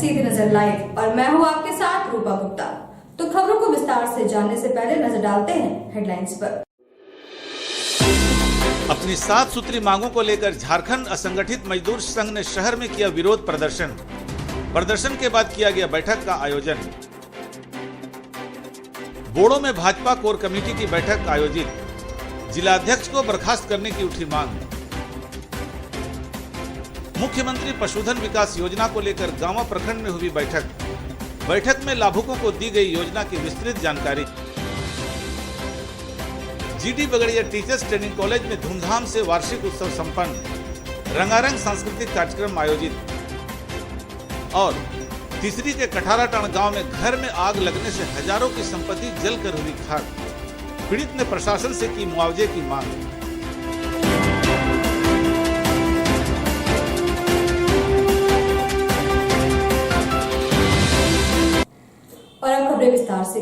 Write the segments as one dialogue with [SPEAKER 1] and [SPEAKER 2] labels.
[SPEAKER 1] सीधी नजर लाइव और मैं हूं आपके साथ रूपा गुप्ता। तो खबरों को विस्तार से जानने से पहले नजर डालते हैं हेडलाइंस पर।
[SPEAKER 2] अपनी 7 सूत्री मांगों को लेकर झारखंड असंगठित मजदूर संघ ने शहर में किया विरोध प्रदर्शन। प्रदर्शन के बाद किया गया बैठक का आयोजन। बोड़ो में भाजपा कोर कमेटी की बैठक आयोजित। जिलाध्यक्ष को बर्खास्त करने की उठी मांग। मुख्यमंत्री पशुधन विकास योजना को लेकर गांवा प्रखंड में हुई बैठक में लाभुकों को दी गई योजना की विस्तृत जानकारी। GD Bagaria teachers training college में धूमधाम से वार्षिक उत्सव संपन्न। रंगारंग सांस्कृतिक कार्यक्रम आयोजित। और तीसरी के कठाराटाण गांव में घर में आग लगने से हजारों की संपत्ति जलकर हुई खाक। पीड़ित ने प्रशासन से की मुआवजे की मांग।
[SPEAKER 1] और अब खबरें विस्तार से।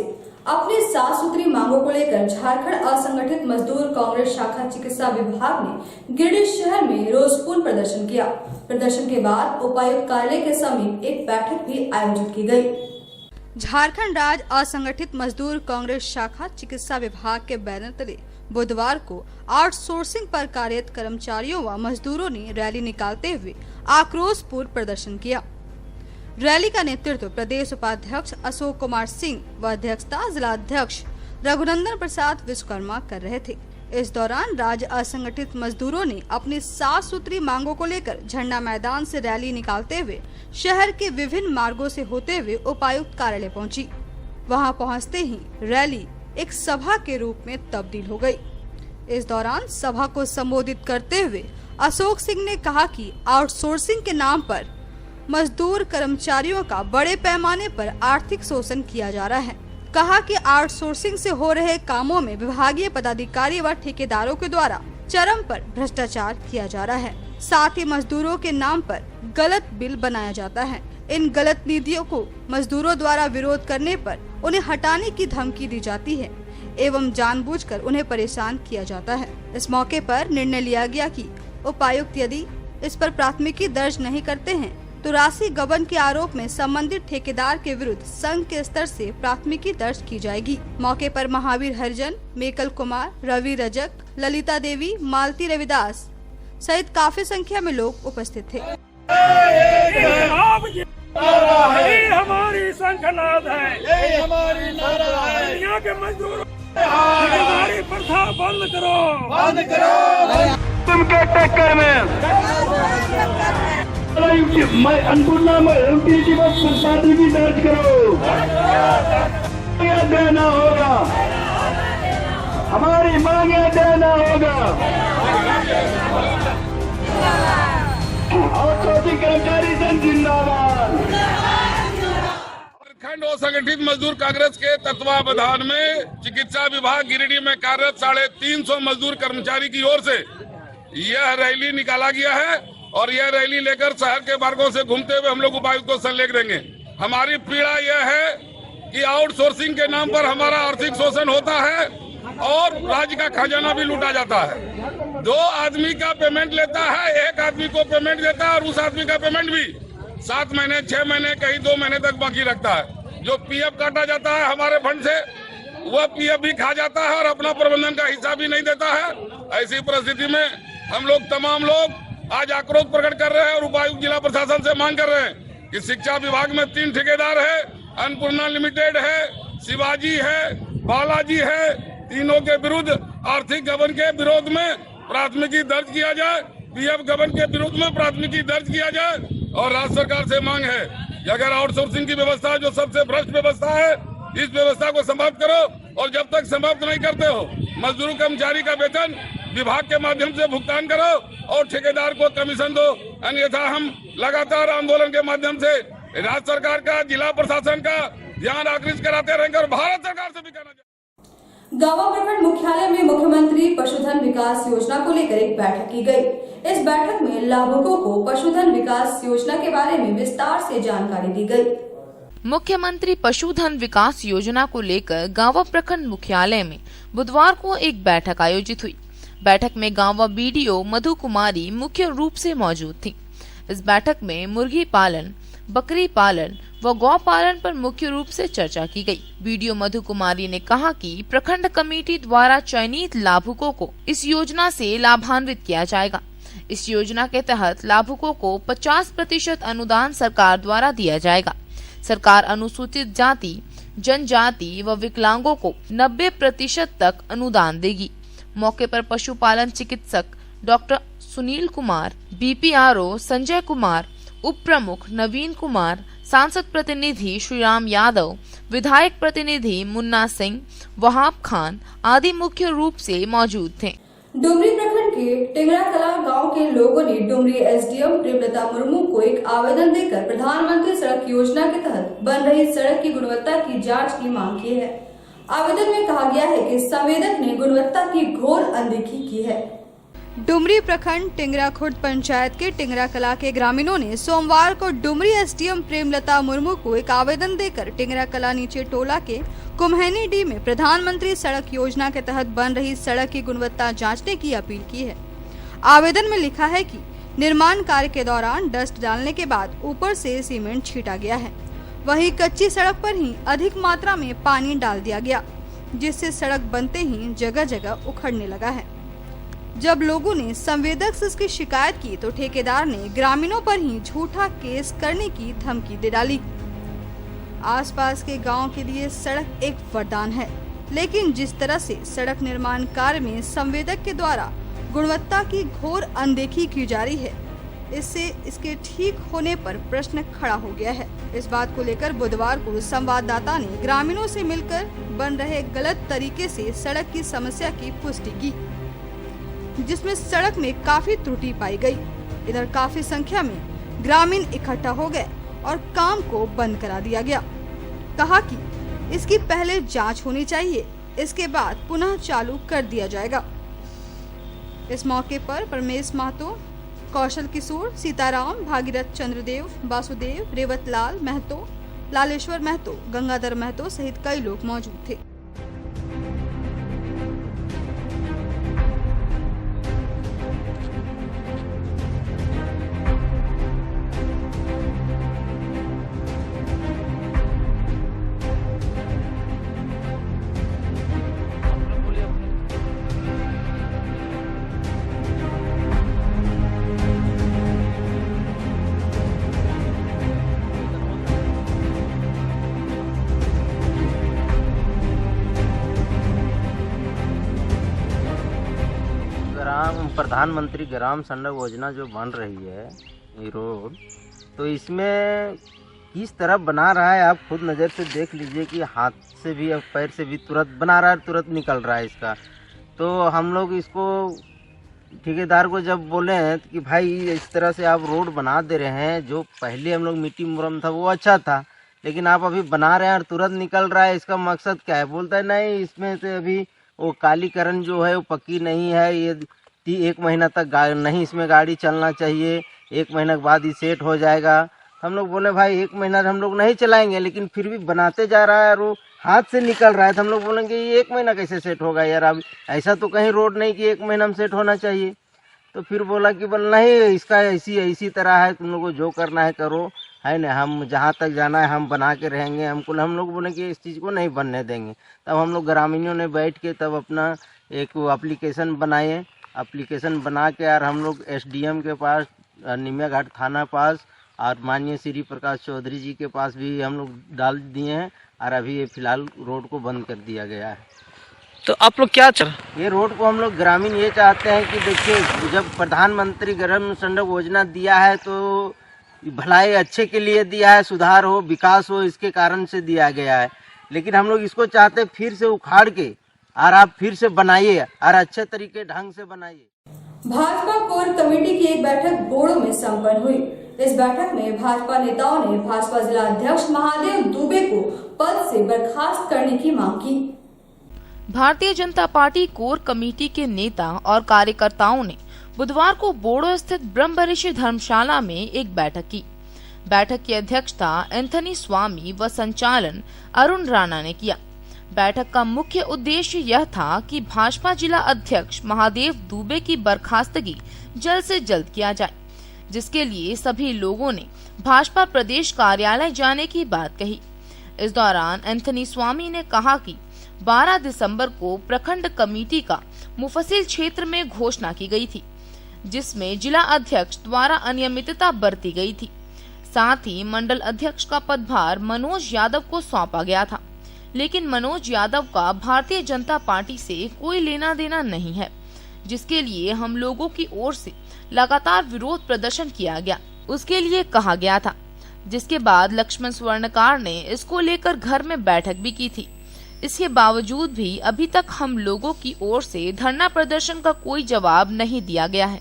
[SPEAKER 1] अपनी 7 सूत्री मांगों को लेकर झारखंड असंगठित मजदूर कांग्रेस शाखा चिकित्सा विभाग ने गिरिडीह शहर में रोषपूर्ण प्रदर्शन किया। प्रदर्शन के बाद उपायुक्त कार्यालय के समीप एक बैठक भी आयोजित की गई। झारखंड राज्य असंगठित मजदूर कांग्रेस शाखा चिकित्सा विभाग के बैनर तले बुधवार को आउटसोर्सिंग पर कार्यरत कर्मचारियों व मजदूरों ने रैली निकालते हुए आक्रोशपूर्ण प्रदर्शन किया। रैली का नेतृत्व प्रदेश उपाध्यक्ष अशोक कुमार सिंह व अध्यक्षता जिला अध्यक्ष रघुनंदन प्रसाद विश्वकर्मा कर रहे थे। इस दौरान राज्य असंगठित मजदूरों ने अपनी 7 सूत्री मांगों को लेकर झंडा मैदान से रैली निकालते हुए शहर के विभिन्न मार्गों से होते हुए उपायुक्त कार्यालय पहुंची। वहां पहुंचते ही रैली एक सभा के रूप में तब्दील हो गई। इस दौरान सभा को संबोधित करते हुए अशोक सिंह ने कहा कि आउटसोर्सिंग के नाम पर मजदूर कर्मचारियों का बड़े पैमाने पर आर्थिक शोषण किया जा रहा है। कहा कि आउटसोर्सिंग से हो रहे कामों में विभागीय पदाधिकारी व ठेकेदारों के द्वारा चरम पर भ्रष्टाचार किया जा रहा है। साथ ही मजदूरों के नाम पर गलत बिल बनाया जाता है। इन गलत नीतियों को मजदूरों द्वारा विरोध करने पर उन्हें हटाने की धमकी दी जाती है एवं जानबूझकर उन्हें परेशान किया जाता है। इस मौके पर निर्णय लिया गया कि उपायुक्त यदि इस पर प्राथमिकी दर्ज नहीं करते हैं तो राशि गबन के आरोप में संबंधित ठेकेदार के विरुद्ध संघ के स्तर से प्राथमिकी दर्ज की जाएगी। मौके पर महावीर हरिजन, मेकल कुमार, रवि रजक, ललिता देवी, मालती रविदास सहित काफी संख्या में लोग उपस्थित थे। हमारी संघनाद है, यही हमारी नारा है। यहाँ के मजदूरों ठेकेदारी प्रथा बंद करो, बंद करो। तुम के टक्कर में अन्नपूर्णा में प्राथमिकी दर्ज करो। देना होगा, हमारी मांगे देना होगा। आउटसोर्सिंग कर्मचारी संघ जिंदाबाद।
[SPEAKER 3] झारखंड असंगठित मजदूर कांग्रेस के तत्वावधान में चिकित्सा विभाग गिरिडीह में कार्यरत 350 मजदूर कर्मचारी की ओर से यह रैली निकाला गया है और यह रैली लेकर शहर के मार्गों से घूमते हुए हम लोग उपायुक्त को संलेख देंगे। हमारी पीड़ा यह है कि आउटसोर्सिंग के नाम पर हमारा आर्थिक शोषण होता है और राज्य का खजाना भी लूटा जाता है। 2 आदमी का पेमेंट लेता है, एक आदमी को पेमेंट देता है और उस आदमी का पेमेंट भी 7 महीने, 6 महीने, कहीं 2 महीने तक बाकी रखता है। जो पीएफ काटा जाता है हमारे फंड से, वह पीएफ भी खा जाता है और अपना प्रबंधन का हिस्सा भी नहीं देता है। ऐसी परिस्थिति में हम लोग तमाम लोग आज आक्रोश प्रकट कर रहे हैं और उपायुक्त जिला प्रशासन से मांग कर रहे हैं कि शिक्षा विभाग में 3 ठेकेदार है, अन्नपूर्णा लिमिटेड है, शिवाजी है, बालाजी है। तीनों के विरुद्ध आर्थिक गबन के विरोध में प्राथमिकी दर्ज किया जाए, पीएफ गबन के विरुद्ध में प्राथमिकी दर्ज किया जाए। और राज्य सरकार से मांग है कि अगर आउटसोर्सिंग की व्यवस्था जो सबसे भ्रष्ट व्यवस्था है, इस व्यवस्था को समाप्त करो और जब तक समाप्त नहीं करते हो मजदूर कर्मचारी का वेतन विभाग के माध्यम से भुगतान करो और ठेकेदार को कमीशन दो, अन्यथा हम लगातार आंदोलन के माध्यम से राज्य सरकार का, जिला प्रशासन का ध्यान आकृष्ट कराते रहेंगे और भारत सरकार से भी कहना चाहिए।
[SPEAKER 1] गांवा प्रखंड मुख्यालय में मुख्यमंत्री पशुधन विकास योजना को लेकर एक बैठक की गई। इस बैठक में लाभुकों को पशुधन विकास योजना के बारे में विस्तार से जानकारी दी गई।
[SPEAKER 4] मुख्यमंत्री पशुधन विकास योजना को लेकर गांवा प्रखंड मुख्यालय में बुधवार को एक बैठक आयोजित हुई। बैठक में गांवा बीडीओ मधु कुमारी मुख्य रूप से मौजूद थी। इस बैठक में मुर्गी पालन, बकरी पालन व गौ पालन पर मुख्य रूप से चर्चा की गई। वीडियो मधु कुमारी ने कहा कि प्रखंड कमेटी द्वारा चयनित लाभुकों को इस योजना से लाभान्वित किया जाएगा। इस योजना के तहत लाभुकों को 50% अनुदान सरकार द्वारा दिया जाएगा। सरकार अनुसूचित जाति, जनजाति व विकलांगों को 90% तक अनुदान देगी। मौके पर पशुपालन चिकित्सक डॉक्टर सुनील कुमार, बीपीआरओ संजय कुमार, उप प्रमुख नवीन कुमार, सांसद प्रतिनिधि श्रीराम यादव, विधायक प्रतिनिधि मुन्ना सिंह, वहाब खान आदि मुख्य रूप से मौजूद थे।
[SPEAKER 1] डुमरी प्रखंड के टिंगरा कला गांव के लोगों ने डुमरी एसडीएम प्रेमलता मुर्मू को एक आवेदन देकर प्रधानमंत्री सड़क योजना के तहत बन रही सड़क की गुणवत्ता की जांच की मांग की है। आवेदन में कहा गया है कि संवेदक ने गुणवत्ता की घोर अनदेखी की है। डुमरी प्रखंड टिंगरा खुर्द पंचायत के टिंगरा कला के ग्रामीणों ने सोमवार को डुमरी एसडीएम प्रेमलता मुर्मू को एक आवेदन देकर टिंगरा कला नीचे टोला के कुम्हैनी डी में प्रधानमंत्री सड़क योजना के तहत बन रही सड़क की गुणवत्ता जांचने की अपील की है। आवेदन में लिखा है कि निर्माण कार्य के दौरान डस्ट डालने के बाद ऊपर से सीमेंट छीटा गया है, वहीं कच्ची सड़क पर ही अधिक मात्रा में पानी डाल दिया गया, जिससे सड़क बनते ही जगह जगह उखड़ने लगा है। जब लोगों ने संवेदक से इसकी शिकायत की तो ठेकेदार ने ग्रामीणों पर ही झूठा केस करने की धमकी दे डाली। आसपास के गांव के लिए सड़क एक वरदान है, लेकिन जिस तरह से सड़क निर्माण कार्य में संवेदक के द्वारा गुणवत्ता की घोर अनदेखी की जा रही है, इससे इसके ठीक होने पर प्रश्न खड़ा हो गया है। इस बात को लेकर बुधवार को संवाददाता ने ग्रामीणों से मिलकर बन रहे गलत तरीके से सड़क की समस्या की पुष्टि की, जिसमें सड़क में काफी त्रुटि पाई गई। इधर काफी संख्या में ग्रामीण इकट्ठा हो गए और काम को बंद करा दिया गया। कहा कि इसकी पहले जांच होनी चाहिए, इसके बाद पुनः चालू कर दिया जाएगा। इस मौके पर परमेश महतो, कौशल किशोर, सीताराम, भागीरथ चंद्रदेव, वासुदेव, रेवतलाल महतो, लालेश्वर महतो, गंगाधर महतो सहित कई लोग मौजूद थे।
[SPEAKER 5] प्रधानमंत्री ग्राम सड़क योजना जो बन रही है ये रोड, तो इसमें किस तरह बना रहा है आप खुद नज़र से देख लीजिए कि हाथ से भी और पैर से भी तुरंत बना रहा है, तुरंत निकल रहा है इसका। तो हम लोग इसको ठेकेदार को जब बोले हैं कि भाई इस तरह से आप रोड बना दे रहे हैं, जो पहले हम लोग मिट्टी मुरम था वो अच्छा था, लेकिन आप अभी बना रहे हैं और तुरंत निकल रहा है, इसका मकसद क्या है? बोलता है नहीं, इसमें से अभी वो कालीकरण जो है वो पक्की नहीं है, ये 1 महीना तक नहीं इसमें गाड़ी चलना चाहिए, 1 महीने के बाद ही सेट हो जाएगा। हम लोग बोले भाई 1 महीना हम लोग नहीं चलाएंगे, लेकिन फिर भी बनाते जा रहा है और वो हाथ से निकल रहा है। तो हम लोग बोलेंगे ये 1 महीना कैसे सेट होगा यार, अब ऐसा तो कहीं रोड नहीं कि 1 महीना में सेट होना चाहिए। तो फिर बोला कि बोल नहीं, इसका ऐसी तरह है, तुम लोग को जो करना है करो, है ना, हम जहाँ तक जाना है हम बना के रहेंगे। हम लोग बोले कि इस चीज़ को नहीं बनने देंगे। तब हम लोग ग्रामीणों ने बैठ के तब अपना एक एप्लीकेशन बनाए, एप्लीकेशन बना के यार हम लोग एसडीएम के पास, निमिया घाट थाना पास और माननीय श्री प्रकाश चौधरी जी के पास भी हम लोग डाल दिए हैं और अभी ये फिलहाल रोड को बंद कर दिया गया है।
[SPEAKER 6] तो आप लोग क्या
[SPEAKER 5] ये रोड को हम लोग ग्रामीण ये चाहते हैं कि देखिए, जब प्रधानमंत्री ग्राम सड़क योजना दिया है तो भलाई अच्छे के लिए दिया है, सुधार हो, विकास हो, इसके कारण से दिया गया है। लेकिन हम लोग इसको चाहते हैं फिर से उखाड़ के और आप फिर से बनाइए और अच्छे तरीके ढंग से बनाइए।
[SPEAKER 1] भाजपा कोर कमेटी की एक बैठक बोड़ो में संपन्न हुई। इस बैठक में भाजपा नेताओं ने भाजपा जिला अध्यक्ष महादेव दुबे को पद से बर्खास्त करने की मांग की।
[SPEAKER 4] Bharatiya Janata party core committee के नेता और कार्यकर्ताओं ने बुधवार को बोड़ो स्थित ब्रह्मऋषि धर्मशाला में एक बैठक की। बैठक की अध्यक्षता एंथनी स्वामी व संचालन अरुण राणा ने किया। बैठक का मुख्य उद्देश्य यह था कि भाजपा जिला अध्यक्ष महादेव दुबे की बर्खास्तगी जल्द से जल्द किया जाए। जिसके लिए सभी लोगों ने भाजपा प्रदेश कार्यालय जाने की बात कही। इस दौरान एंथनी स्वामी ने कहा कि 12 दिसंबर को प्रखंड कमेटी का मुफस्सिल क्षेत्र में घोषणा की गई थी, जिसमें जिला अध्यक्ष द्वारा अनियमितता बरती गई थी। साथ ही मंडल अध्यक्ष का पदभार मनोज यादव को सौंपा गया था, लेकिन मनोज यादव का भारतीय जनता पार्टी से कोई लेना देना नहीं है, जिसके लिए हम लोगों की ओर से लगातार विरोध प्रदर्शन किया गया, उसके लिए कहा गया था। जिसके बाद लक्ष्मण स्वर्णकार ने इसको लेकर घर में बैठक भी की थी। इसके बावजूद भी अभी तक हम लोगों की ओर से धरना प्रदर्शन का कोई जवाब नहीं दिया गया है।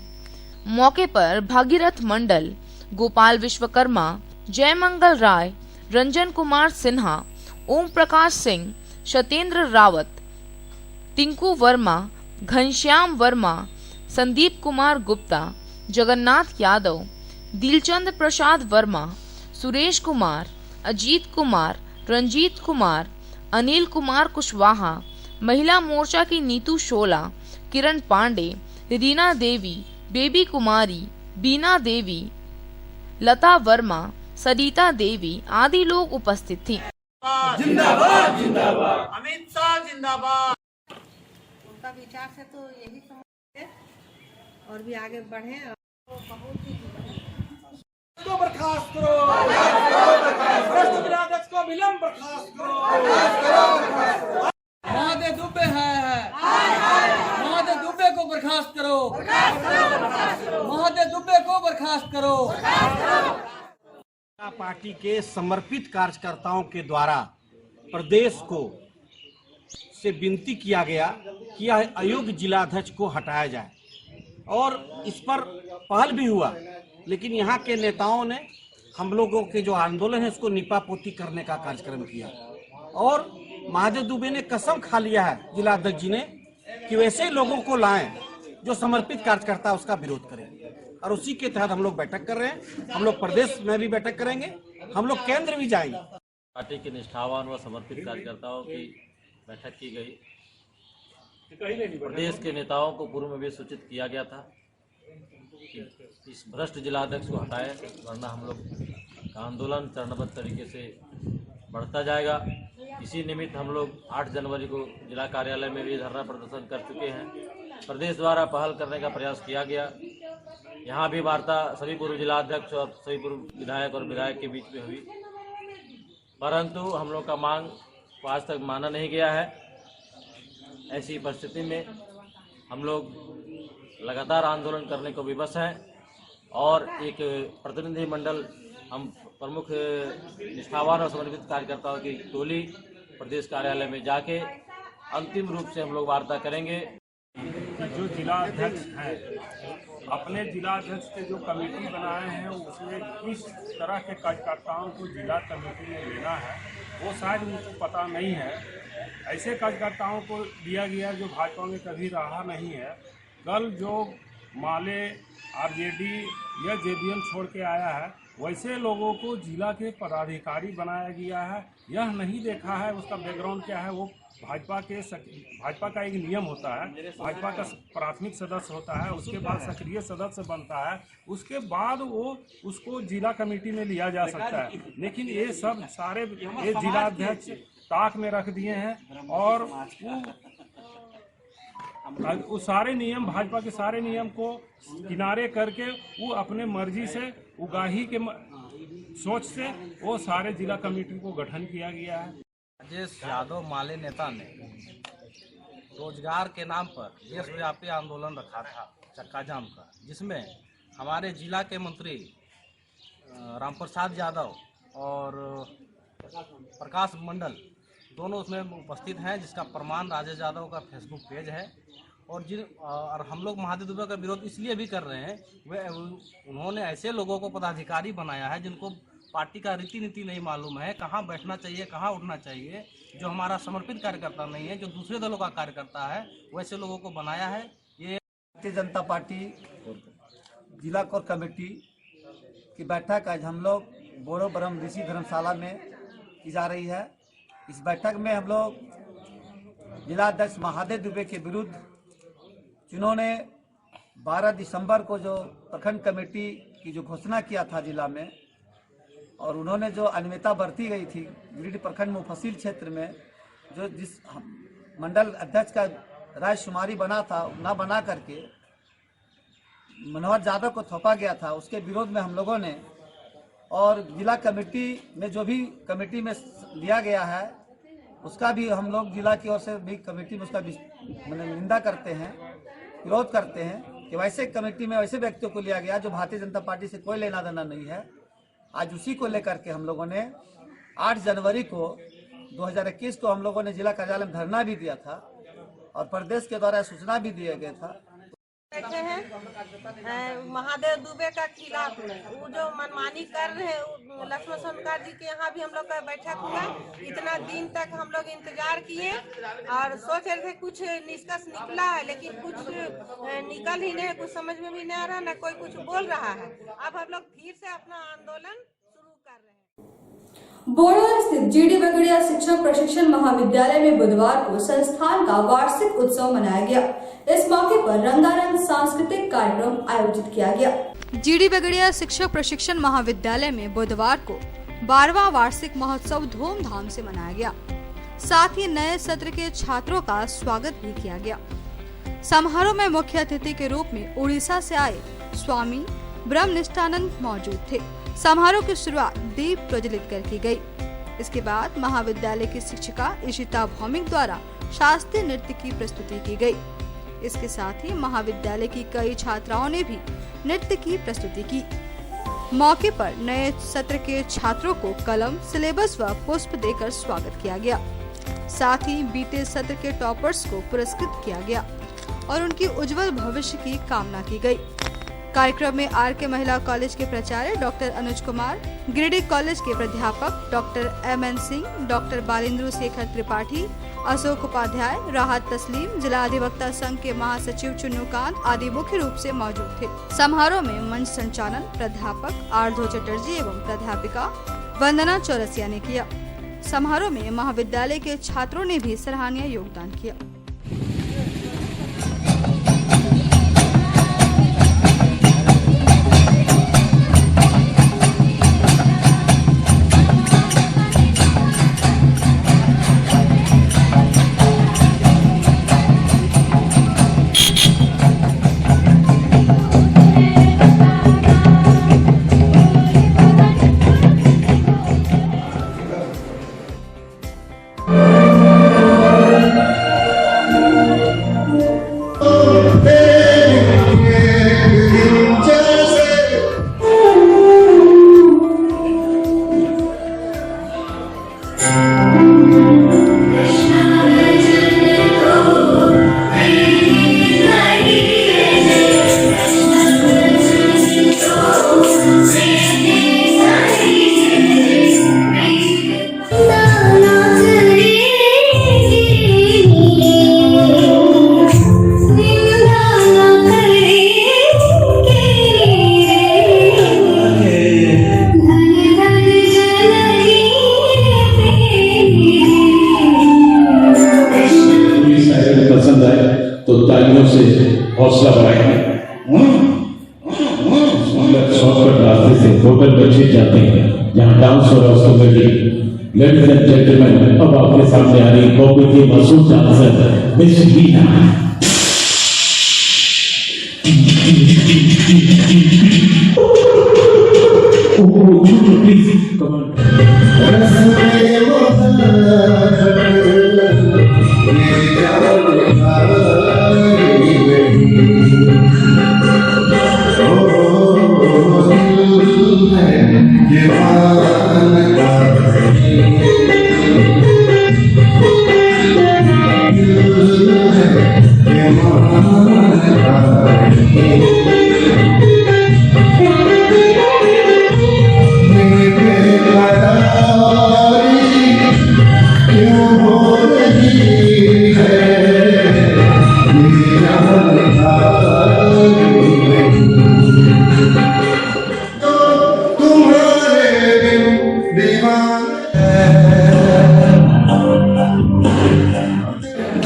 [SPEAKER 4] मौके पर भागीरथ मंडल, गोपाल विश्वकर्मा, जयमंगल राय, रंजन कुमार सिन्हा, ओम प्रकाश सिंह, सत्येंद्र रावत, टिंकू वर्मा, घनश्याम वर्मा, संदीप कुमार गुप्ता, जगन्नाथ यादव, दिलचंद प्रसाद वर्मा, सुरेश कुमार, अजीत कुमार, रंजीत कुमार, अनिल कुमार कुशवाहा, महिला मोर्चा की नीतू शोला, किरण पांडे, रीना देवी, बेबी कुमारी, बीना देवी, लता वर्मा, सरिता देवी आदि लोग उपस्थित थी।
[SPEAKER 7] जिंदाबाद जिंदाबाद, अमित शाह जिंदाबाद।
[SPEAKER 8] उनका विचार से तो यही समझते और भी आगे बढ़े। बहुत ही
[SPEAKER 7] को बर्खास्त करो, भ्रष्ट जिलाध्यक्ष को विलंब बर्खास्त करो। महादेव दुबे है, महादेव दुबे को बर्खास्त करो, महादेव दुबे को बर्खास्त करो।
[SPEAKER 9] पार्टी के समर्पित कार्यकर्ताओं के द्वारा प्रदेश को से विनती किया गया कि यह अयोग्य जिलाध्यक्ष को हटाया जाए, और इस पर पहल भी हुआ, लेकिन यहाँ के नेताओं ने हम लोगों के जो आंदोलन है उसको निपापोती करने का कार्यक्रम किया, और महादेव दुबे ने कसम खा लिया है जिलाध्यक्ष जी ने कि वैसे लोगों को लाएं जो समर्पित कार्यकर्ता उसका विरोध करें, और उसी के तहत हम लोग बैठक कर रहे हैं। हम लोग प्रदेश में भी बैठक करेंगे, हम लोग केंद्र भी जाएंगे।
[SPEAKER 10] पार्टी के निष्ठावान व समर्पित कार्यकर्ताओं की बैठक की गई। प्रदेश के नेताओं को पूर्व में भी सूचित किया गया था कि इस भ्रष्ट जिलाध्यक्ष को हटाए, वरना हम लोग का आंदोलन चरणबद्ध तरीके से बढ़ता जाएगा। इसी निमित्त हम लोग 8 जनवरी को जिला कार्यालय में भी धरना प्रदर्शन कर चुके हैं। प्रदेश द्वारा पहल करने का प्रयास किया गया। यहाँ भी वार्ता सभी पूर्व जिलाध्यक्ष और सभी पूर्व विधायक और विधायक के बीच में हुई, परंतु हम लोग का मांग को आज तक माना नहीं गया है। ऐसी परिस्थिति में हम लोग लगातार आंदोलन करने को विवश हैं, और एक प्रतिनिधि मंडल हम प्रमुख निष्ठावान और समर्पित कार्यकर्ताओं की टोली प्रदेश कार्यालय में जाके अंतिम रूप से हम लोग वार्ता करेंगे।
[SPEAKER 11] जो जिला अध्यक्ष हैं, अपने जिला अध्यक्ष के जो कमेटी बनाए हैं उसमें किस तरह के कार्यकर्ताओं को जिला कमेटी में लेना है वो शायद उनको पता नहीं है। ऐसे कार्यकर्ताओं को दिया गया जो भाजपा में कभी रहा नहीं है। कल जो माले आरजेडी या जेबीएम छोड़ के आया है, वैसे लोगों को जिला के पदाधिकारी बनाया गया है। यह नहीं देखा है उसका बैकग्राउंड क्या है। वो भाजपा का एक नियम होता है, भाजपा का प्राथमिक सदस्य होता है, उसके बाद सक्रिय सदस्य बनता है, उसके बाद वो उसको जिला कमेटी में लिया जा सकता है। लेकिन ये सब सारे ये जिला अध्यक्ष ताक में रख दिए हैं, और वो सारे नियम, भाजपा के सारे नियम को किनारे करके वो अपने मर्जी से, उगाही के सोच से वो सारे जिला कमेटी को गठन किया गया है।
[SPEAKER 12] राजेश यादव माले नेता ने रोजगार के नाम पर देशव्यापी आंदोलन रखा था चक्का जाम का, जिसमें हमारे जिला के मंत्री रामप्रसाद यादव और प्रकाश मंडल दोनों उसमें उपस्थित हैं, जिसका प्रमाण राजेश यादव का फेसबुक पेज है। और हम लोग महादेव दुबे का विरोध इसलिए भी कर रहे हैं, उन्होंने ऐसे लोगों को पदाधिकारी बनाया है जिनको पार्टी का रीति नीति नहीं मालूम है, कहाँ बैठना चाहिए, कहाँ उठना चाहिए, जो हमारा समर्पित कार्यकर्ता नहीं है, जो दूसरे दलों का कार्यकर्ता है, वैसे लोगों को बनाया है। ये
[SPEAKER 13] भारतीय जनता पार्टी जिला कोर कमेटी की बैठक आज हम लोग बोरो ब्रह्म ऋषि धर्मशाला में की जा रही है। इस बैठक में हम लोग जिलाध्यक्ष महादेव दुबे के विरुद्ध जिन्होंने 12 दिसंबर को जो प्रखंड कमेटी की जो घोषणा किया था जिला में, और उन्होंने जो अनियमितता बरती गई थी गिरिडीह प्रखंड मुफस्सिल क्षेत्र में, जो जिस मंडल अध्यक्ष का रायशुमारी बना था ना बना करके मनोहर यादव को थोपा गया था, उसके विरोध में हम लोगों ने और जिला कमेटी में जो भी कमेटी में लिया गया है उसका भी हम लोग जिला की ओर से भी कमेटी में उसका निंदा करते हैं, विरोध करते हैं कि वैसे कमेटी में वैसे व्यक्तियों को लिया गया जो भारतीय जनता पार्टी से कोई लेना देना नहीं है। आज उसी को लेकर के हम लोगों ने 8 जनवरी को 2021 को हम लोगों ने जिला कार्यालय में धरना भी दिया था और प्रदेश के द्वारा सूचना भी दिया गया था।
[SPEAKER 8] बैठे हैं महादेव दुबे का खिलाफ वो जो मनमानी कर रहे हैं, लक्ष्मण सोनकर जी के यहाँ भी हम लोग का बैठक हुआ। इतना दिन तक हम लोग इंतजार किए और सोच रहे थे कुछ निष्कर्ष निकला है, लेकिन कुछ निकल ही नहीं, कुछ समझ में भी नहीं आ रहा, ना कोई कुछ बोल रहा है। अब हम लोग फिर से अपना आंदोलन शुरू कर रहे हैं।
[SPEAKER 1] बोड़ो स्थित जीडी बगड़िया शिक्षक प्रशिक्षण महाविद्यालय में बुधवार को संस्थान का वार्षिक उत्सव मनाया गया। इस मौके पर रंगारंग सांस्कृतिक कार्यक्रम आयोजित किया गया। जीडी बगड़िया शिक्षक प्रशिक्षण महाविद्यालय में बुधवार को 12वां वार्षिक महोत्सव धूमधाम से मनाया गया। साथ ही नए सत्र के छात्रों का स्वागत भी किया गया। समारोह में मुख्य अतिथि के रूप में उड़ीसा से आए स्वामी ब्रह्मनिष्ठानंद मौजूद थे। समारोह की शुरुआत दीप प्रज्वलित कर की गई। इसके बाद महाविद्यालय की शिक्षिका इशिता भौमिक द्वारा शास्त्रीय नृत्य की प्रस्तुति की गई। इसके साथ ही महाविद्यालय की कई छात्राओं ने भी नृत्य की प्रस्तुति की। मौके पर नए सत्र के छात्रों को कलम, सिलेबस व पुष्प देकर स्वागत किया गया। साथ ही बीते सत्र के टॉपर्स को पुरस्कृत किया गया और उनकी उज्जवल भविष्य की कामना की गई। कार्यक्रम में आर.के. महिला कॉलेज के प्राचार्य डॉक्टर अनुज कुमार, गिरिडीह कॉलेज के प्राध्यापक doctor M.N. Singh, doctor Balendra Shekhar Tripathi, Ashok Upadhyay, Rahat Taslim, जिला अधिवक्ता संघ के महासचिव चुन्नूकांत आदि मुख्य रूप से मौजूद थे। समारोह में मंच संचालन प्राध्यापक आर्धो चटर्जी एवं प्राध्यापिका वंदना चौरसिया ने किया। समारोह में महाविद्यालय के छात्रों ने भी सराहनीय योगदान किया।
[SPEAKER 14] हौसला बढ़ाएंगे। शॉर्टकट रास्ते से होटल बच्चे जाते हैं जहाँ डांस हो रहा है उसको लेडीज एंड जेंटलमैन, अब आपके सामने आ रही बॉम्बे की मशहूर dancer miss Veena. Please come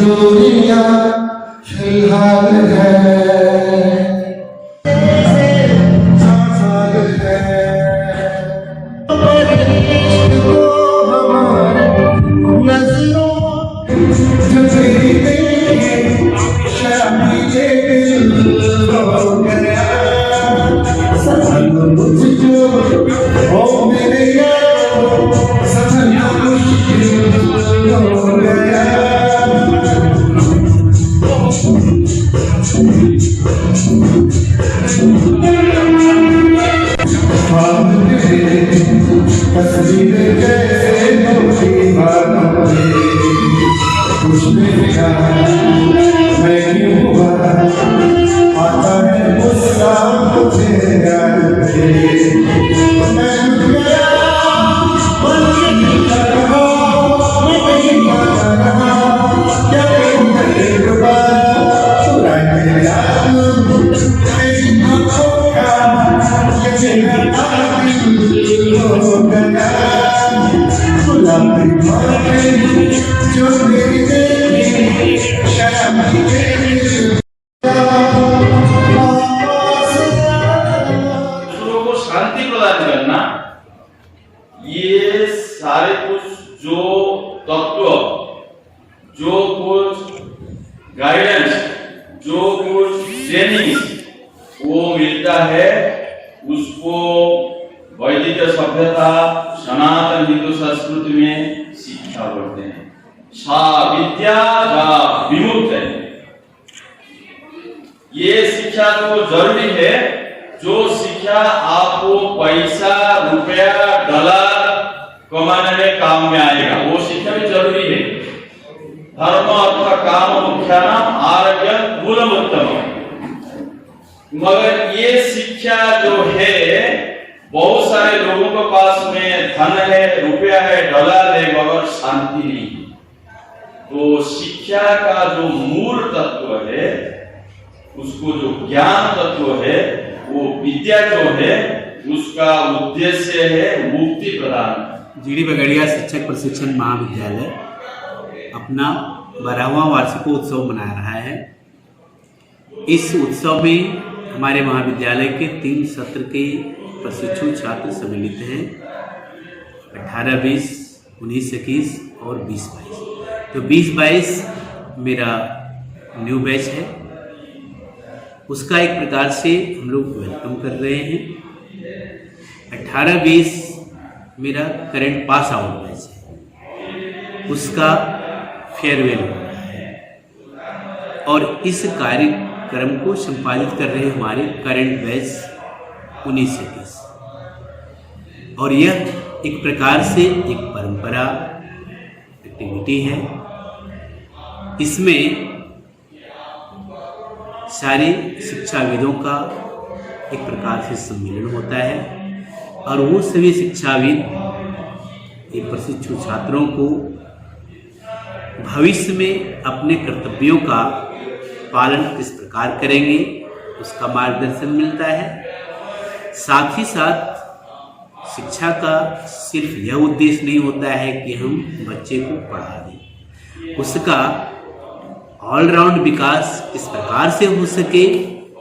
[SPEAKER 15] दुनिया फिलहाल है उसने कहा मैं क्यों हुआ आता है मुस्कान मुझे याद है मैं डूब गया बन के निकल रहा मैं कहीं भागा रहा क्या करूं एक बार चुरा के याद मेरी आंखों का कैसे हटा दिल हो गया गुलाबी बातें जो मेरी तेरी शराबी तेरी
[SPEAKER 16] दूसरों को शांति प्रदान करना, ये सारे कुछ जो तत्व, जो कुछ गाइडेंस, जो कुछ ट्रेनिंग वो मिलता है, उसको वैदिक सभ्यता सनातन हिंदू संस्कृति में शिक्षा बोलते हैं। सा विद्या जा विमुक्त है। ये शिक्षा तो जरूरी है, जो शिक्षा आपको पैसा रुपया डॉलर कमाने में काम में आएगा, वो शिक्षा भी जरूरी है। धर्म अर्थ काम मुख्यानाम आरोग्य मूलमुत्तम। मगर ये शिक्षा जो है, बहुत सारे लोगों के पास में धन है, रुपया है, डॉलर है, मगर शांति नहीं है। तो शिक्षा का जो मूल तत्व है, उसको जो ज्ञान तत्व है, वो विद्या जो है, उसका उद्देश्य है मुक्ति प्रदान।
[SPEAKER 17] जीडी बगड़िया शिक्षक प्रशिक्षण महाविद्यालय अपना 12वां वार्षिकोत्सव मना रहा है। इस उत्सव में हमारे महाविद्यालय के 3 सत्र के प्रशिक्षु छात्र सम्मिलित हैं, 18-20, 19-21 और 20-22। तो 20-22 मेरा न्यू बैच है, उसका एक प्रकार से हम लोग वेलकम कर रहे हैं। 18-20 मेरा करंट पास आउट बैच है, उसका फेयरवेल हो रहा है। और इस कार्यक्रम को संपादित कर रहे हमारे करंट बैच 19-21। और यह एक प्रकार से एक परंपरा एक्टिविटी है। इसमें सारे शिक्षाविदों का एक प्रकार से सम्मेलन होता है और वो सभी शिक्षाविद ये प्रशिक्षु छात्रों को भविष्य में अपने कर्तव्यों का पालन किस प्रकार करेंगे उसका मार्गदर्शन मिलता है। साथ ही साथ शिक्षा का सिर्फ यह उद्देश्य नहीं होता है कि हम बच्चे को पढ़ा दें, उसका ऑलराउंड विकास किस प्रकार से हो सके,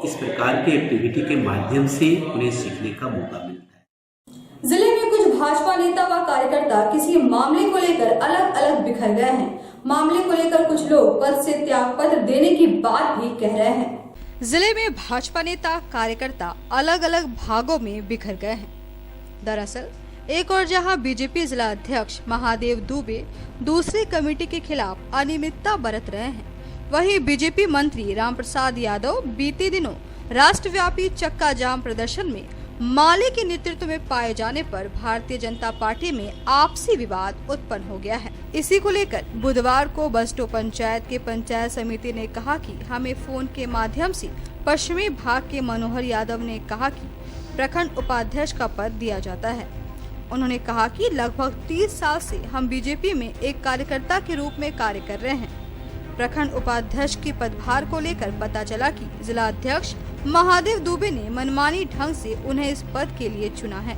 [SPEAKER 17] इस प्रकार की एक्टिविटी के माध्यम से उन्हें सीखने का मौका मिलता है।
[SPEAKER 1] जिले में कुछ भाजपा नेता व कार्यकर्ता किसी मामले को लेकर अलग अलग बिखर गए हैं। मामले को लेकर कुछ लोग पद से त्याग पत्र देने की बात भी कह रहे हैं। जिले में भाजपा नेता कार्यकर्ता अलग अलग भागों में बिखर गए हैं। दरअसल एक और जहां बीजेपी जिला अध्यक्ष महादेव दुबे दूसरी कमेटी के खिलाफ अनियमितता बरत रहे हैं, वहीं बीजेपी मंत्री रामप्रसाद यादव बीते दिनों राष्ट्रव्यापी चक्का जाम प्रदर्शन में माले के नेतृत्व में पाए जाने पर भारतीय जनता पार्टी में आपसी विवाद उत्पन्न हो गया है। इसी को लेकर बुधवार को बस्टो पंचायत के पंचायत समिति ने कहा कि हमें फोन के माध्यम से पश्चिमी भाग के मनोहर यादव ने कहा कि प्रखंड उपाध्यक्ष का पद दिया जाता है। उन्होंने कहा कि लगभग 30 साल से हम बीजेपी में एक कार्यकर्ता के रूप में कार्य कर रहे हैं। प्रखंड उपाध्यक्ष की पदभार को लेकर पता चला कि जिला अध्यक्ष महादेव दुबे ने मनमानी ढंग से उन्हें इस पद के लिए चुना है,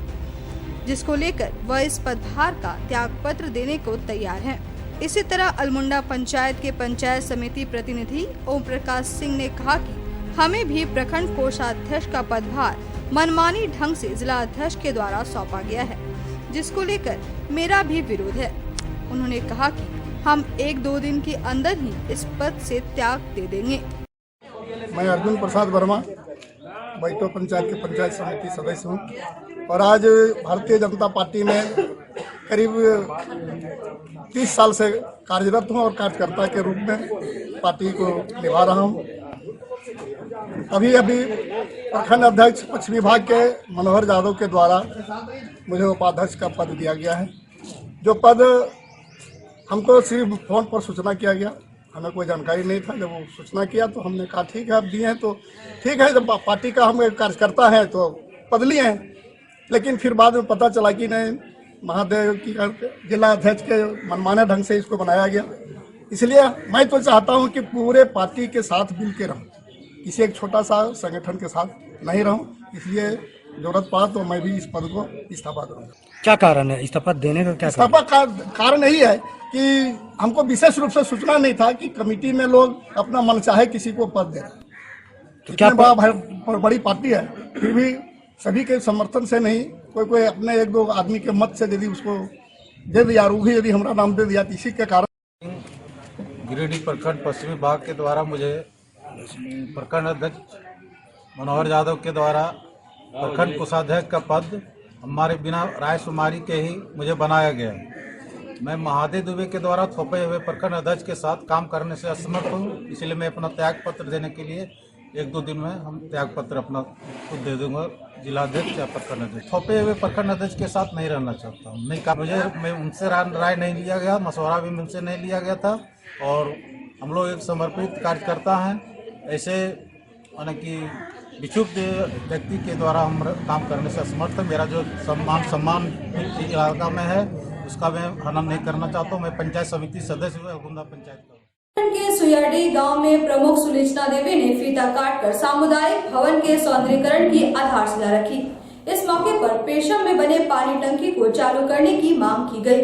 [SPEAKER 1] जिसको लेकर वह इस पदभार का त्याग पत्र देने को तैयार है। इसी तरह अल्मुंडा पंचायत के पंचायत समिति प्रतिनिधि ओम प्रकाश सिंह ने कहा कि हमें भी प्रखंड कोषाध्यक्ष का पदभार मनमानी ढंग से जिला अध्यक्ष के द्वारा सौंपा गया है, जिसको लेकर मेरा भी विरोध है। उन्होंने कहा कि हम 1-2 दिन के अंदर ही इस पद से त्याग दे देंगे।
[SPEAKER 18] मैं अर्जुन प्रसाद वर्मा बैठो पंचायत के पंचायत समिति सदस्य हूँ और आज भारतीय जनता पार्टी में करीब 30 साल से कार्यरत हूँ और कार्यकर्ता के रूप में पार्टी को निभा रहा हूँ। अभी प्रखंड अध्यक्ष पश्चिमी भाग के मनोहर यादव के द्वारा मुझे उपाध्यक्ष का पद दिया गया है, जो पद हमको सिर्फ फोन पर सूचना किया गया हमें कोई जानकारी नहीं था। जब वो सूचना किया तो हमने कहा ठीक है, अब दिए हैं तो ठीक है, जब पार्टी का हम कार्यकर्ता है तो पद लिए हैं। लेकिन फिर बाद में पता चला कि नहीं, महादेव की जिला अध्यक्ष के मनमाने ढंग से इसको बनाया गया। इसलिए मैं तो चाहता हूं कि पूरे पार्टी के साथ मिल के रहूं, किसी एक छोटा सा संगठन के साथ नहीं रहूं। इसलिए जरूरत पड़ा तो मैं भी इस पद को इस्तीफा दूंगा।
[SPEAKER 6] क्या कारण है इस्तीफा देने का? क्या
[SPEAKER 18] इस्तीफा का कारण यही है कि हमको विशेष रूप से सूचना नहीं था कि कमेटी में लोग अपना मन चाहे किसी को पद दे रहे हैं। तो क्या बड़ी पार्टी है, फिर भी सभी के समर्थन से नहीं, कोई अपने एक दो आदमी के मत से यदि उसको दे दिया, और वो भी यदि हमारा नाम दे दिया, तो इसी के कारण
[SPEAKER 12] गिरिडीह प्रखंड पश्चिमी भाग के द्वारा मुझे प्रखंड अध्यक्ष मनोहर यादव के द्वारा प्रखंड कोषाध्यक्ष का पद हमारे बिना राय शुमारी के ही मुझे बनाया गया। मैं महादेव दुबे के द्वारा थोपे हुए प्रखंड अध्यक्ष के साथ काम करने से असमर्थ हूँ, इसलिए मैं अपना त्याग पत्र देने के लिए 1-2 दिन में हम त्याग पत्र अपना खुद दे दूंगा, जिलाध्यक्ष या प्रखंड अध्यक्ष। थोपे हुए प्रखंड अध्यक्ष के साथ नहीं रहना चाहता हूँ। नहीं कहा मुझे, मैं उनसे राय नहीं लिया गया, मशवरा भी मुझसे नहीं लिया गया था, और हम लोग एक समर्पित कार्यकर्ता हैं। ऐसे यानी कि विक्षुब्ध व्यक्ति के द्वारा हम काम करने से असमर्थ है। मेरा जो सम्मान इलाका में है उसका मैं हनन नहीं करना चाहता हूँ। मैं पंचायत समिति सदस्य हूँ गुंदा पंचायत का।
[SPEAKER 1] के सुयाडी गांव में प्रमुख सुलोचना देवी ने फीता काटकर सामुदायिक भवन के सौंदर्यीकरण की आधारशिला रखी। इस मौके पर पेशम में बने पानी टंकी को चालू करने की मांग की गई।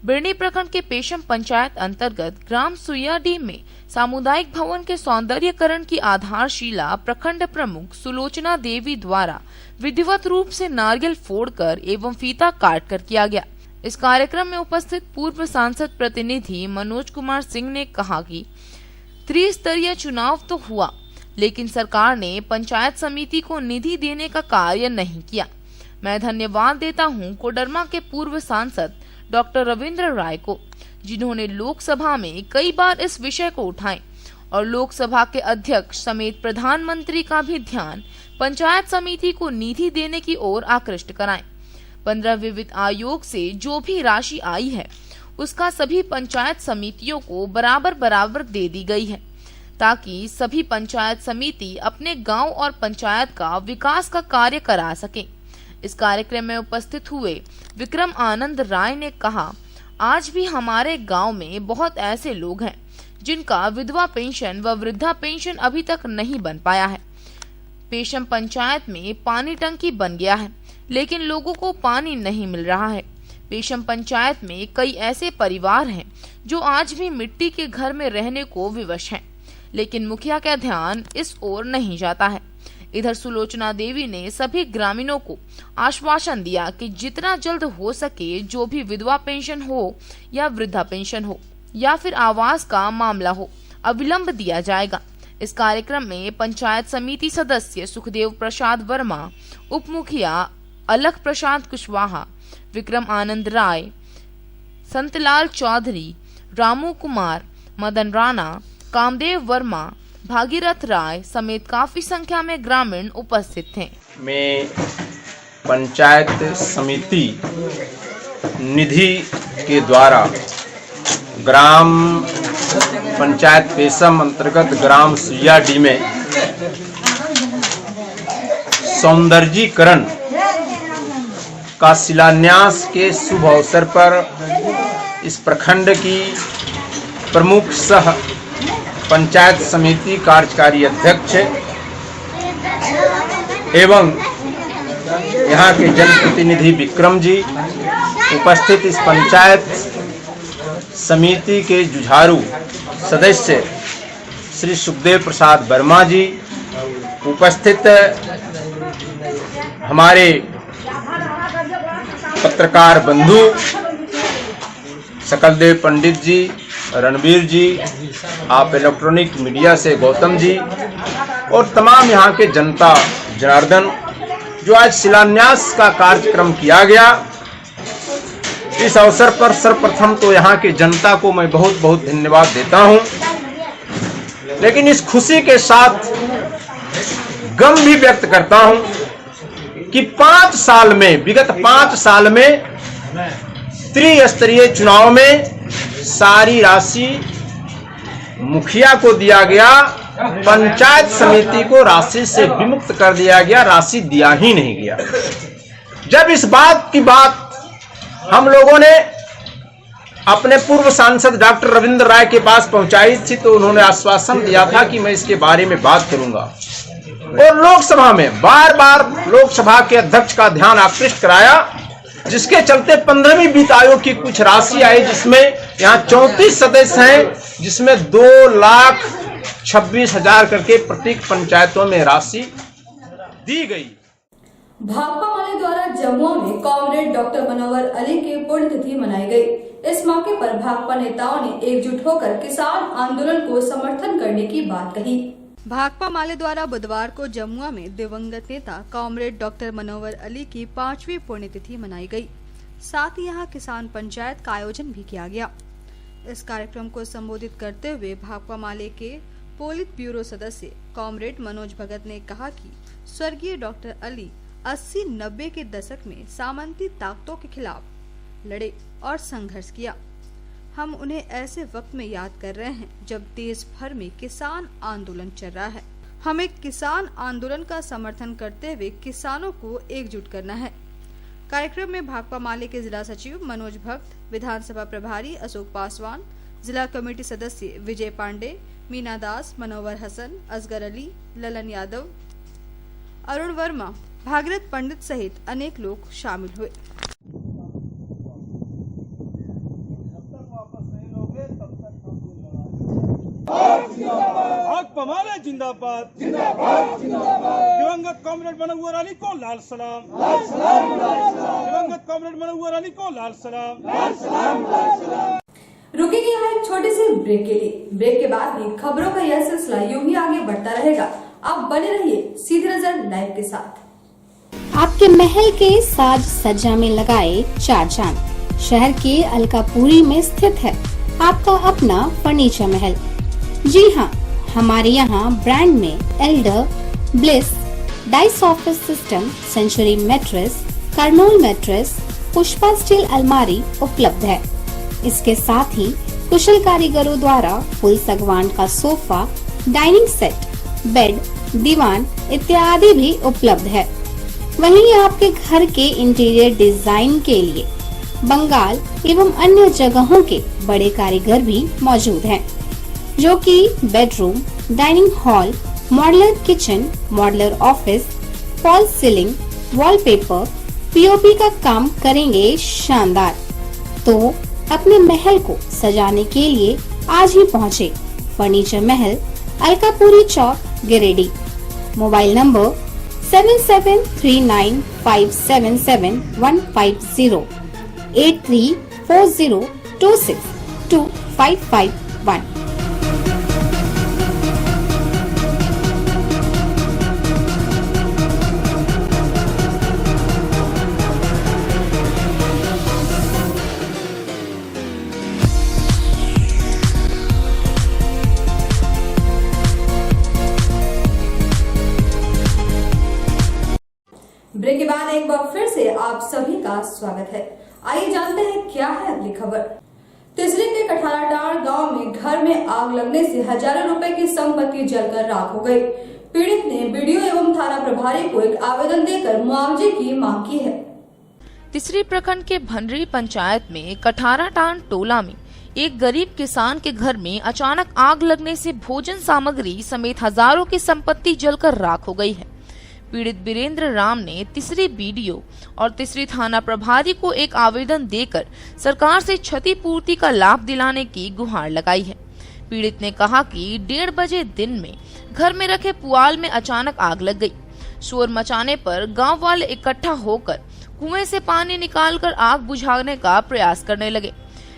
[SPEAKER 4] बिरनी प्रखंड के पेशम पंचायत अंतर्गत ग्राम सुयाडी में सामुदायिक भवन के सौंदर्यीकरण की आधारशिला प्रखंड प्रमुख सुलोचना देवी द्वारा विधिवत रूप से नारियल फोड़कर एवं फीता काटकर किया गया। इस कार्यक्रम में उपस्थित पूर्व सांसद प्रतिनिधि मनोज कुमार सिंह ने कहा कि त्रिस्तरीय चुनाव तो हुआ, लेकिन सरकार ने पंचायत समिति को निधि देने का कार्य नहीं किया। मैं धन्यवाद देता हूं कोडरमा के पूर्व सांसद डॉक्टर रविंद्र राय को, जिन्होंने लोकसभा में कई बार इस विषय को उठाए और लोकसभा के अध्यक्ष समेत प्रधानमंत्री का भी ध्यान पंचायत समिति को निधि देने की ओर आकृष्ट कराएं। 15 विविध आयोग से जो भी राशि आई है उसका सभी पंचायत समितियों को बराबर दे दी गई है, ताकि सभी पंचायत समिति अपने गांव और पंचायत का विकास का कार्य करा सके। इस कार्यक्रम में उपस्थित हुए विक्रम आनंद राय ने कहा, आज भी हमारे गांव में बहुत ऐसे लोग हैं जिनका विधवा पेंशन व वृद्धा पेंशन अभी तक नहीं बन पाया है। पेशम पंचायत में पानी टंकी बन गया है, लेकिन लोगों को पानी नहीं मिल रहा है। पेशम पंचायत में कई ऐसे परिवार हैं जो आज भी मिट्टी के घर में रहने को विवश हैं, लेकिन मुखिया का ध्यान इस ओर नहीं जाता है। इधर सुलोचना देवी ने सभी ग्रामीणों को आश्वासन दिया कि जितना जल्द हो सके जो भी विधवा पेंशन हो या वृद्धा पेंशन हो या फिर आवास का मामला हो, अविलंब दिया जाएगा। इस कार्यक्रम में पंचायत समिति सदस्य सुखदेव प्रसाद वर्मा, उप मुखिया अलख प्रसाद कुशवाहा, विक्रम आनंद राय, संतलाल चौधरी, रामू कुमार, मदन राणा, कामदेव वर्मा, भागीरथ राय समेत काफी संख्या में ग्रामीण उपस्थित थे।
[SPEAKER 19] में पंचायत समिति निधि के द्वारा ग्राम पंचायत पेशम अंतर्गत ग्राम सुयाडी में सौंदर्यीकरण का शिलान्यास के शुभ अवसर पर इस प्रखंड की प्रमुख सह पंचायत समिति कार्यकारी अध्यक्ष एवं यहाँ के जनप्रतिनिधि विक्रम जी, उपस्थित इस पंचायत समिति के जुझारू सदस्य श्री सुखदेव प्रसाद वर्मा जी, उपस्थित हमारे पत्रकार बंधु सकलदेव पंडित जी, रणवीर जी, आप इलेक्ट्रॉनिक मीडिया से गौतम जी और तमाम यहाँ के जनता जनार्दन, जो आज शिलान्यास का कार्यक्रम किया गया। इस अवसर पर सर्वप्रथम तो यहाँ की जनता को मैं बहुत बहुत धन्यवाद देता हूँ, लेकिन इस खुशी के साथ गम भी व्यक्त करता हूँ कि 5 साल में, विगत 5 साल में त्रिस्तरीय चुनाव में सारी राशि मुखिया को दिया गया, पंचायत समिति को राशि से विमुक्त कर दिया गया, राशि दिया ही नहीं गया। जब इस बात की बात हम लोगों ने अपने पूर्व सांसद डॉक्टर रविंद्र राय के पास पहुंचाई थी तो उन्होंने आश्वासन दिया था कि मैं इसके बारे में बात करूंगा, और लोकसभा में बार बार लोकसभा के अध्यक्ष का ध्यान आकृष्ट कराया, जिसके चलते 15वीं वित्त आयोग की कुछ राशि आई, जिसमें यहाँ 34 सदस्य हैं, जिसमें 2,26,000 करके प्रत्येक पंचायतों में राशि दी गई।
[SPEAKER 1] भाकपा माले द्वारा जम्मू में कॉमरेड डॉक्टर मनोहर अली की पुण्यतिथि मनाई गई। इस मौके पर भाकपा नेताओं ने एकजुट होकर किसान आंदोलन को समर्थन करने की बात कही। भाकपा माले द्वारा बुधवार को जमुआ में दिवंगत नेता कॉमरेड डॉक्टर मनोहर अली की 5वीं पुण्यतिथि मनाई गई। साथ ही यहां किसान पंचायत का आयोजन भी किया गया। इस कार्यक्रम को संबोधित करते हुए भाकपा माले के पोलित ब्यूरो सदस्य कॉमरेड मनोज भगत ने कहा कि स्वर्गीय डॉक्टर अली 80-90 के दशक में सामंती ताकतों के खिलाफ लड़े और संघर्ष किया। हम उन्हें ऐसे वक्त में याद कर रहे हैं जब देश भर में किसान आंदोलन चल रहा है। हमें किसान आंदोलन का समर्थन करते हुए किसानों को एकजुट करना है। कार्यक्रम में भाकपा माले के जिला सचिव मनोज भक्त, विधानसभा प्रभारी अशोक पासवान, जिला कमेटी सदस्य विजय पांडे, मीना दास, मनोवर हसन, असगर अली, ललन यादव, अरुण वर्मा, भागीरथ पंडित सहित अनेक लोग शामिल हुए।
[SPEAKER 9] भाकपा माले जिंदाबाद, दिवंगत कॉमरेड मनोहर अली को लाल सलाम, दिवंगत कॉमरेड मनोहर अली को लाल सलाम।
[SPEAKER 1] रुकेंगे यहाँ एक छोटे से ब्रेक के लिए। ब्रेक के बाद भी खबरों का यह सिलसिला यूं ही आगे बढ़ता रहेगा। आप बने रहिए सीधी नजर लाइव के साथ।
[SPEAKER 20] आपके महल के साज सज्जा में लगाए 4 चांद शहर के अलकापुरी में स्थित है आपका अपना फर्नीचर महल। जी हाँ, हमारे यहाँ ब्रांड में Elder, Bliss, Dice office system, Century mattress, Kurnool mattress, Pushpa steel अलमारी उपलब्ध है। इसके साथ ही कुशल कारीगरों द्वारा फुल सागवान का सोफा, डाइनिंग सेट, बेड, दीवान इत्यादि भी उपलब्ध है। वहीं आपके घर के इंटीरियर डिजाइन के लिए बंगाल एवं अन्य जगहों के बड़े कारीगर भी मौजूद हैं, जो कि bedroom, dining hall, modular kitchen, modular office, fall ceiling, wallpaper, POP का काम करेंगे शानदार। तो अपने महल को सजाने के लिए आज ही पहुँचे furniture Mahal, Alkapuri Chowk, Giridih. Mobile number 7739577150 8340262551।
[SPEAKER 1] Break के बाद एक बार फिर से आप सभी का स्वागत है। आइए जानते हैं क्या है अगली खबर। तिसरी के कठाराटाड़ गांव में घर में आग लगने से हजारों रुपए की संपत्ति जलकर राख हो गई। पीड़ित ने बीडीओ एवं थाना प्रभारी को एक आवेदन देकर मुआवजे की मांग की है।
[SPEAKER 4] तिसरी प्रखंड के भंडरी पंचायत में कठाराटाड़ टोला में एक गरीब किसान के घर में अचानक आग लगने से भोजन सामग्री समेत हजारों की संपत्ति जलकर राख हो गई है। पीड़ित वीरेंद्र राम ने तिसरी बीडीओ और तिसरी थाना प्रभारी को एक आवेदन देकर सरकार से क्षतिपूर्ति का लाभ दिलाने की गुहार लगाई है। पीड़ित ने कहा कि 1:30 बजे दिन में घर में रखे पुआल में अचानक आग लग गई। शोर मचाने पर गांव वाले इकट्ठा होकर कुएं से पानी निकालकर आग बुझाने का प्रयास करने लगे,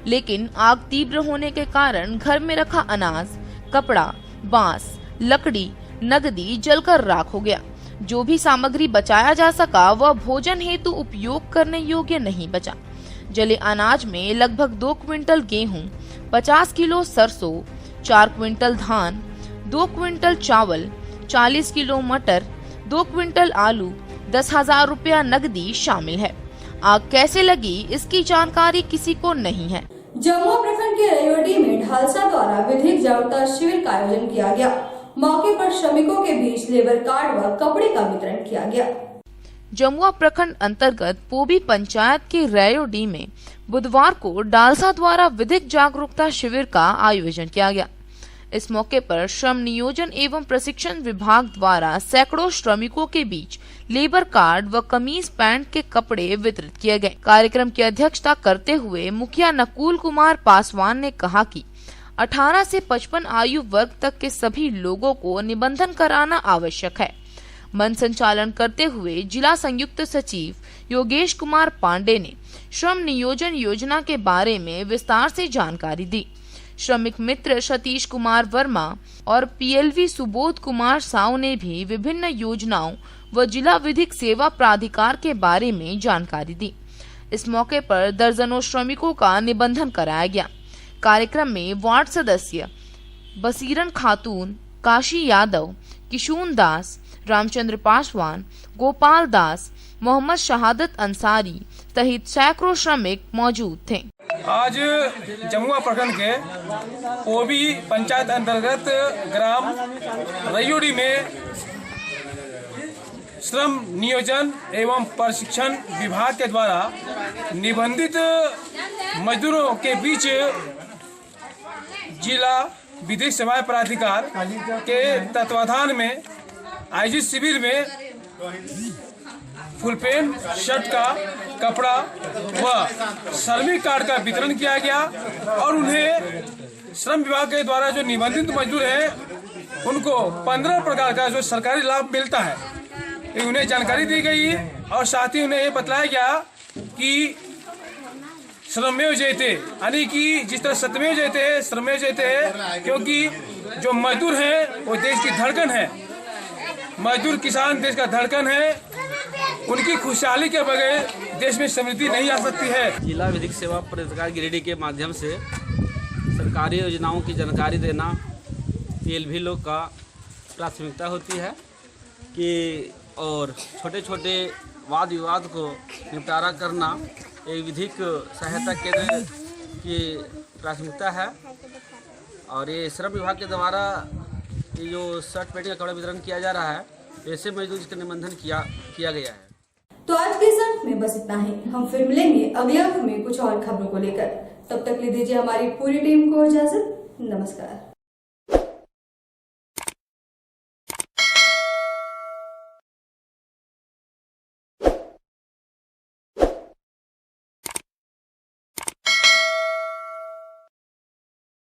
[SPEAKER 4] लेकिन आग तीव्र होने के कारण घर में रखा अनाज, कपड़ा, बांस, लकड़ी, नगदी जलकर राख हो गया। जो भी सामग्री बचाया जा सका वह भोजन हेतु उपयोग करने योग्य नहीं बचा। जले अनाज में लगभग 2 क्विंटल गेहूं, 50 किलो सरसों, 4 क्विंटल धान, 2 क्विंटल चावल, 40 किलो मटर, 2 क्विंटल आलू, 10,000 रुपया नकदी शामिल है। आग कैसे लगी इसकी जानकारी किसी को नहीं है।
[SPEAKER 1] जमुआ प्रखंड के रयोडी में ढालसा द्वारा विधिक जागरूकता शिविर का आयोजन किया गया। मौके पर श्रमिकों के बीच लेबर कार्ड व कपड़े का वितरण किया गया।
[SPEAKER 4] जमुआ प्रखंड अंतर्गत पोबी पंचायत के रयोडी में बुधवार को डालसा द्वारा विधिक जागरूकता शिविर का आयोजन किया गया। इस मौके पर श्रम नियोजन एवं प्रशिक्षण विभाग द्वारा सैकड़ों श्रमिकों के बीच लेबर कार्ड व कमीज पैंट के कपड़े वितरित किए गए। कार्यक्रम की अध्यक्षता करते हुए मुखिया नकुल कुमार पासवान ने कहा कि 18 से 55 आयु वर्ग तक के सभी लोगों को निबंधन कराना आवश्यक है। मंच संचालन करते हुए जिला संयुक्त सचिव योगेश कुमार पांडे ने श्रम नियोजन योजना के बारे में विस्तार से जानकारी दी। श्रमिक मित्र सतीश कुमार वर्मा और पीएलवी सुबोध कुमार साव ने भी विभिन्न योजनाओं व जिला विधिक सेवा प्राधिकार के बारे में जानकारी दी। इस मौके पर दर्जनों श्रमिकों का निबंधन कराया गया। कार्यक्रम में वार्ड सदस्य बसीरन खातून, काशी यादव, किशून दास, रामचंद्र पासवान, गोपाल दास, मोहम्मद शहादत अंसारी सहित सैकड़ों श्रमिक मौजूद थे।
[SPEAKER 21] आज जमुआ प्रखंड के पोबी पंचायत अंतर्गत ग्राम रयोडी में श्रम नियोजन एवं प्रशिक्षण विभाग के द्वारा निबंधित मजदूरों के बीच जिला विधिक सेवा प्राधिकार के तत्वाधान में आयोजित शिविर में फुल पैंट, शर्ट का कपड़ा व श्रमिक कार्ड का वितरण किया गया और उन्हें श्रम विभाग के द्वारा जो निबंधित मजदूर हैं उनको 15 प्रकार का जो सरकारी लाभ मिलता है, उन्हें जानकारी दी गई और साथ ही उन्हें ये बताया गया कि श्रमेव जयते, यानी कि जिस तरह सत्यमेव जयते है श्रमेव जयते है, क्योंकि जो मजदूर हैं वो देश की धड़कन है। मजदूर किसान देश का धड़कन है, उनकी खुशहाली के बगैर देश में समृद्धि नहीं आ सकती है।
[SPEAKER 12] जिला विधिक सेवा प्राधिकार गिरिडीह के माध्यम से सरकारी योजनाओं की जानकारी देना पीएलवी लोग का प्राथमिकता होती है कि और छोटे छोटे वाद विवाद को निपटारा करना एक विधिक सहायता केंद्र की प्राथमिकता है। और ये श्रम विभाग के द्वारा ये जो शर्ट पैंट का कपड़ा वितरण किया जा रहा है, ऐसे मजदूर जिसका निबंधन किया गया है।
[SPEAKER 1] तो आज के इस अंक में बस इतना ही। हम फिर मिलेंगे अगले अंक में कुछ और खबरों को लेकर। तब तक ले दीजिए हमारी पूरी टीम को इजाजत। नमस्कार।